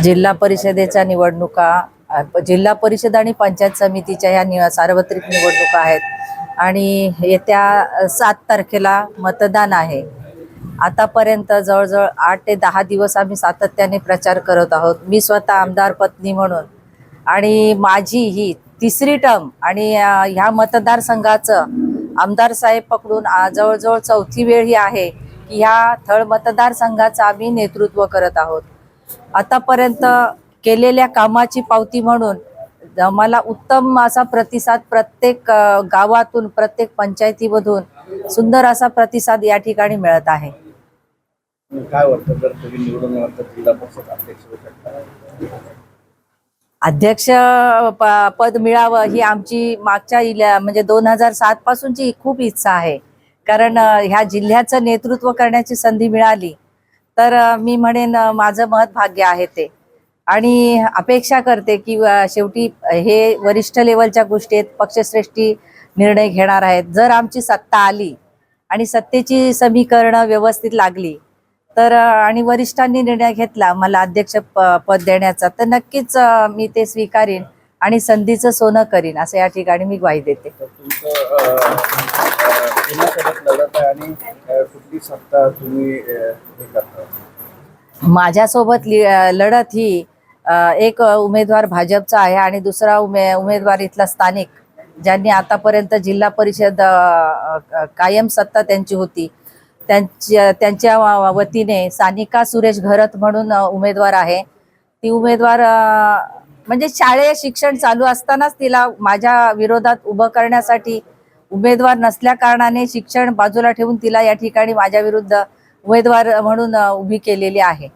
जिल्हा परिषदेच्या निवडणुका, जिल्हा परिषद आणि पंचायत समितीच्या ह्या सार्वत्रिक निवडणुका आहेत आणि येत्या 7 तारखेला मतदान आहे। आतापर्यंत जवळजवळ 8 ते 10 दिवस आम्ही सातत्याने प्रचार करत आहोत। मी स्वतः आमदार पत्नी म्हणून आणि माझी ही 3री टर्म आणि ह्या मतदारसंघाचं आमदार साहेब पकडून जवळजवळ 4थी वेळ ही आहे की ह्या थळ मतदारसंघाचं आम्ही नेतृत्व करत आहोत। आतापर्यंत केलेल्या कामाची पावती म्हणून मला उत्तम असा प्रतिसाद प्रत्येक गावातून, प्रत्येक पंचायतीमधून सुंदर असा प्रतिसाद या ठिकाणी मिळत आहे। काय वाटतं जर तुम्ही निवडून आलात जिल्हा परिषद अध्यक्ष होऊ शकता? अध्यक्ष पद मिळावं ही आमची मागच्या म्हणजे 2007 पासूनची खूप इच्छा आहे। कारण ह्या जिल्ह्याचं नेतृत्व करण्याची संधी मिळाली तर मी म्हणेन माझं महत् भाग्य आहे ते, आणि अपेक्षा करते की शेवटी हे वरिष्ठ लेवलच्या गोष्टी आहेत, पक्षश्रेष्ठी निर्णय घेणार आहेत। जर आमची सत्ता आली आणि सत्तेची समीकरणं व्यवस्थित लागली तर आणि वरिष्ठांनी निर्णय घेतला मला अध्यक्ष पद देण्याचा तर नक्कीच मी ते स्वीकारीन आणि संधीचं सोनं करीन असं या ठिकाणी मी ग्वाही देते। कुठली सत्ता तुम्ही माझ्यासोबत लढत ही एक उमेदवार भाजपचा आहे आणि दुसरा उमेदवार इथला स्थानिक, ज्यांनी आतापर्यंत जिल्हा परिषद कायम सत्ता त्यांची होती, त्यांच्या वतीने सानिका सुरेश घरत म्हणून उमेदवार आहे। ती उमेदवार म्हणजे शालेय शिक्षण चालू असतानाच तिला माझ्या विरोधात उभं करण्यासाठी उमेदवार नसल्या कारणाने शिक्षण बाजूला ठेवून तिला या ठिकाणी माझ्या विरुद्ध उमेदवार म्हणून उभी केलेली आहे।